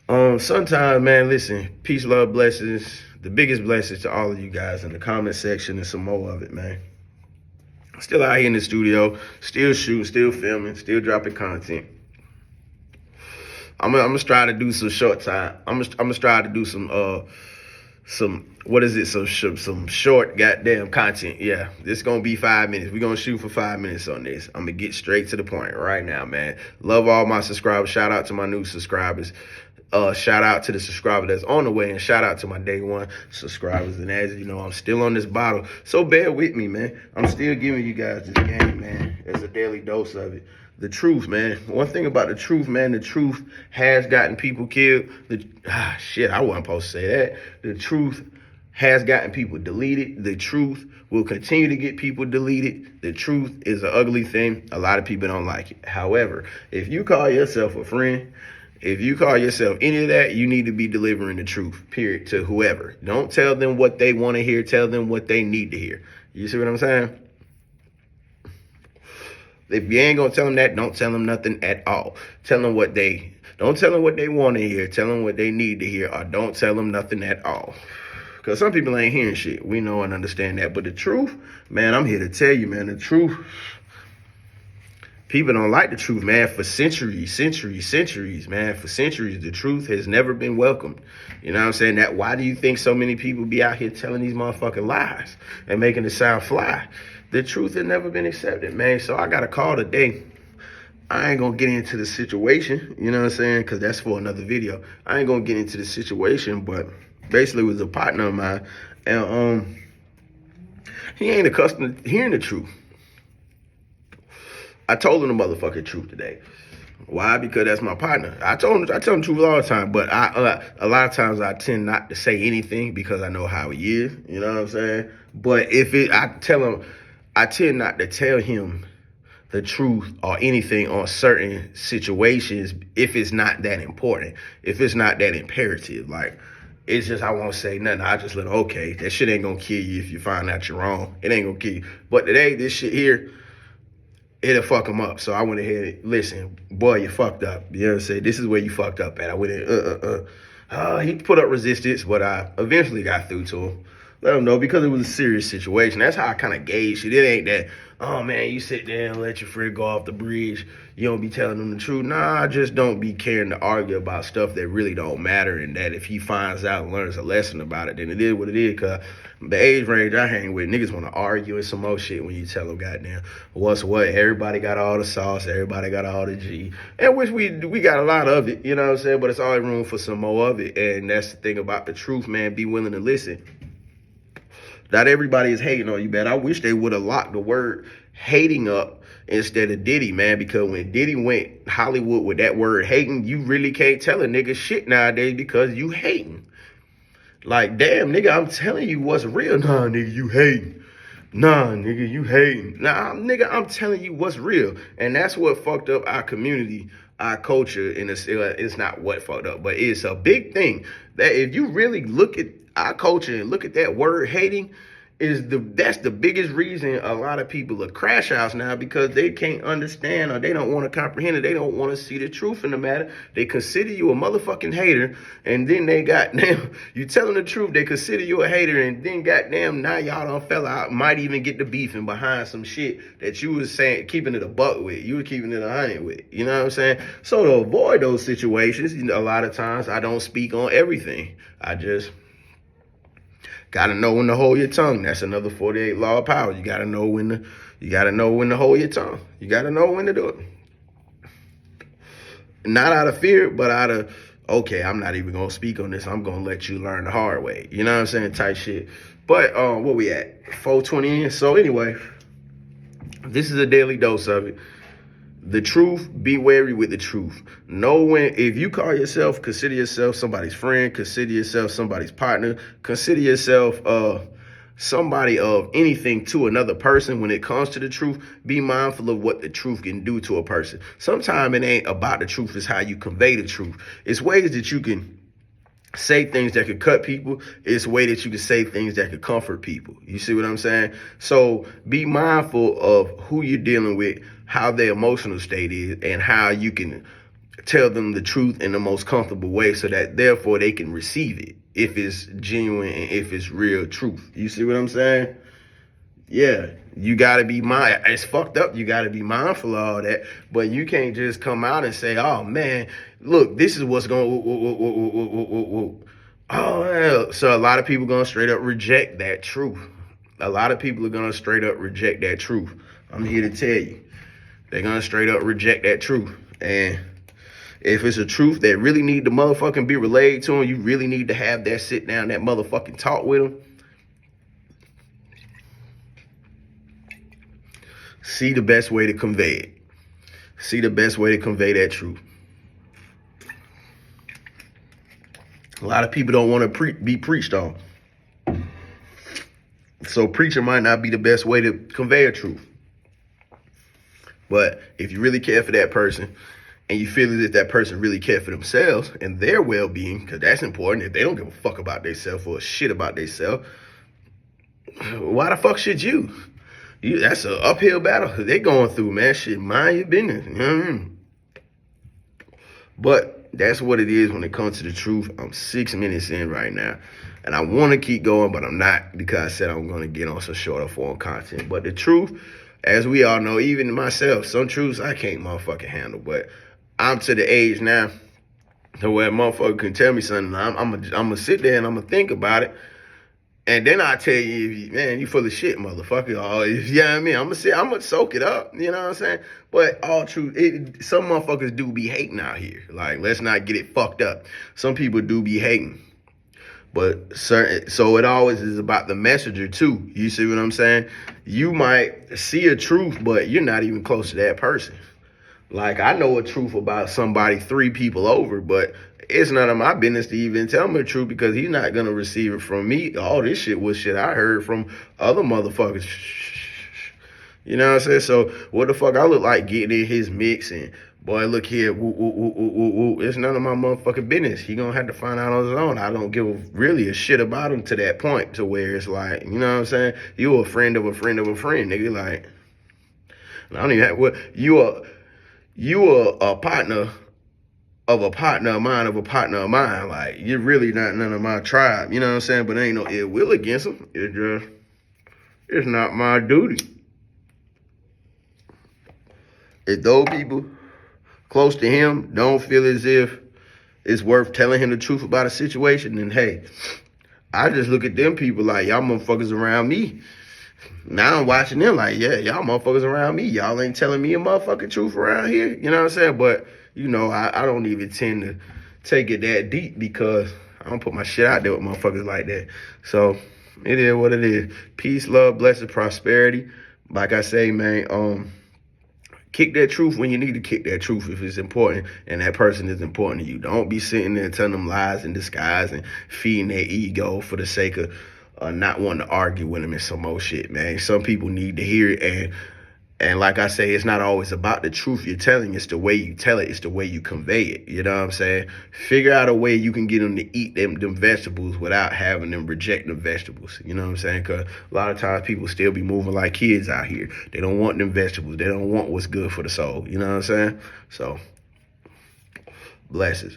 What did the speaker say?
Sometimes, man, listen, peace, love, blessings. The biggest blessings to all of you guys in the comment section and some more of it, man. Still out here in the studio, still shooting, still filming, still dropping content. I'm gonna try to do some short time. I'm gonna try to do some what is it? Some short goddamn content. Yeah, this gonna be 5 minutes. We're gonna shoot for 5 minutes on this. I'm gonna get straight to the point right now, man. Love all my subscribers. Shout out to my new subscribers. Shout out to the subscriber that's on the way, and shout out to my day one subscribers. And as you know, I'm still on this bottle, so bear with me, man. I'm still giving you guys this game, man, as a daily dose of it. The truth, man. One thing about the truth, man, the truth has gotten people killed. Shit, I wasn't supposed to say that. The truth has gotten people deleted. The truth will continue to get people deleted. The truth is an ugly thing. A lot of people don't like it. However, if you call yourself a friend, if you call yourself any of that, you need to be delivering the truth, period, to whoever. Don't tell them what they want to hear. Tell them what they need to hear. You see what I'm saying? If you ain't going to tell them that, don't tell them nothing at all. Tell them don't tell them what they want to hear. Tell them what they need to hear, or don't tell them nothing at all. Because some people ain't hearing shit. We know and understand that. But the truth, man, I'm here to tell you, man, the truth. People don't like the truth, man, for centuries, man. For centuries, the truth has never been welcomed. You know what I'm saying? Why do you think so many people be out here telling these motherfucking lies and making it sound fly? The truth has never been accepted, man. So I got a call today. I ain't gonna get into the situation, you know what I'm saying? Because that's for another video. I ain't gonna get into the situation, but basically it was a partner of mine. And he ain't accustomed to hearing the truth. I told him the motherfucking truth today. Why? Because that's my partner. I tell him the truth all the time, but a lot of times I tend not to say anything because I know how he is. You know what I'm saying? But I tend not to tell him the truth or anything on certain situations if it's not that important, if it's not that imperative. Like, it's just I won't say nothing. I just let him, okay, that shit ain't gonna kill you if you find out you're wrong. It ain't gonna kill you. But today, this shit here, it'll fuck him up. So I went ahead and, listen, boy, you fucked up. You know what I'm saying? This is where you fucked up at. I went in, he put up resistance, but I eventually got through to him. Let him know, because it was a serious situation. That's how I kind of gauged it. It ain't that, oh man, you sit there and let your friend go off the bridge. You don't be telling them the truth. Nah, I just don't be caring to argue about stuff that really don't matter, and that if he finds out and learns a lesson about it, then it is what it is. Because the age range I hang with, niggas want to argue and some more shit when you tell them, goddamn, what's what? Everybody got all the sauce. Everybody got all the G. And which we got a lot of it, you know what I'm saying? But it's always room for some more of it. And that's the thing about the truth, man. Be willing to listen. Not everybody is hating on you, man. I wish they would have locked the word hating up instead of Diddy, man, because when Diddy went Hollywood with that word hating, you really can't tell a nigga shit nowadays because you hating. Like, damn, nigga, I'm telling you what's real. Nah, nigga, you hating. Nah, nigga, you hating. Nah, nigga, I'm telling you what's real. And that's what fucked up our community, our culture, and it's not what fucked up, but it's a big thing that if you really look at our culture and look at that word hating, that's the biggest reason a lot of people are crash outs now, because they can't understand, or they don't want to comprehend it. They don't want to see the truth in the matter. They consider you a motherfucking hater, and then they goddamn, you tell them the truth, they consider you a hater, and then goddamn, now y'all done fell out, might even get the beefing behind some shit that you was saying, keeping it a buck with, you were keeping it 100 with, you know what I'm saying? So to avoid those situations, a lot of times I don't speak on everything. I just gotta know when to hold your tongue. That's another 48 law of power. You gotta know when to hold your tongue. You gotta know when to do it. Not out of fear, but out of, okay, I'm not even gonna speak on this. I'm gonna let you learn the hard way. You know what I'm saying? Type shit. But where we at? 4:20 in. So anyway, this is a daily dose of it. The truth, be wary with the truth. Know when, if you consider yourself somebody's friend, consider yourself somebody's partner, consider yourself somebody of anything to another person. When it comes to the truth, be mindful of what the truth can do to a person. Sometimes it ain't about the truth, it's how you convey the truth. It's ways that you can say things that could cut people. It's a way that you can say things that could comfort people. You see what I'm saying? So be mindful of who you're dealing with, how their emotional state is, and how you can tell them the truth in the most comfortable way so that therefore they can receive it if it's genuine and if it's real truth. You see what I'm saying? Yeah, you got to be mindful. It's fucked up. You got to be mindful of all that. But you can't just come out and say, oh, man, look, this is what's going to... Oh, hell. So a lot of people going to straight up reject that truth. A lot of people are going to straight up reject that truth. I'm here to tell you. They're going to straight up reject that truth. And if it's a truth that really need to motherfucking be relayed to them, you really need to have that sit down, that motherfucking talk with them. See the best way to convey it. See the best way to convey that truth. A lot of people don't want to be preached on. So preaching might not be the best way to convey a truth. But if you really care for that person and you feel as if that person really care for themselves and their well-being, because that's important. If they don't give a fuck about themselves or shit about themselves, why the fuck should you? That's an uphill battle they going through, man. Shit, mind your business. You know what I mean? But that's what it is when it comes to the truth. I'm 6 minutes in right now. And I want to keep going, but I'm not, because I said I'm going to get on some shorter form content. But the truth, as we all know, even myself, some truths I can't motherfucking handle. But I'm to the age now to where a motherfucker can tell me something. I'm going to sit there and I'm going to think about it. And then I tell you, man, you full of shit, motherfucker. Or, you know what I mean? I'm gonna soak it up. You know what I'm saying? But all truth, some motherfuckers do be hating out here. Like, let's not get it fucked up. Some people do be hating. But so it always is about the messenger too. You see what I'm saying? You might see a truth, but you're not even close to that person. Like, I know a truth about somebody 3 people over, but it's none of my business to even tell him the truth, because he's not going to receive it from me. All this shit was shit I heard from other motherfuckers. You know what I'm saying? So what the fuck I look like getting in his mix and, boy, look here, woo, woo, woo, woo, woo, woo. It's none of my motherfucking business. He going to have to find out on his own. I don't give really a shit about him to that point to where it's like, you know what I'm saying? You a friend of a friend of a friend, nigga. Like, I don't even have, what, you are a partner of a partner of mine of a partner of mine. Like, you're really not none of my tribe. You know what I'm saying? But there ain't no ill will against them. It's not my duty. If those people close to him don't feel as if it's worth telling him the truth about a situation, then hey, I just look at them people like, y'all motherfuckers around me. Now I'm watching them like, yeah, y'all motherfuckers around me. Y'all ain't telling me a motherfucking truth around here. You know what I'm saying? But, you know, I don't even tend to take it that deep, because I don't put my shit out there with motherfuckers like that. So it is what it is. Peace, love, blessed prosperity. Like I say, man, kick that truth when you need to kick that truth if it's important and that person is important to you. Don't be sitting there telling them lies in disguise and feeding their ego for the sake of not wanting to argue with them and some more shit, man. Some people need to hear it, and like I say, it's not always about the truth you're telling. It's the way you tell it. It's the way you convey it. You know what I'm saying? Figure out a way you can get them to eat them vegetables without having them reject the vegetables. You know what I'm saying? Because a lot of times people still be moving like kids out here. They don't want them vegetables. They don't want what's good for the soul. You know what I'm saying? So, blessings.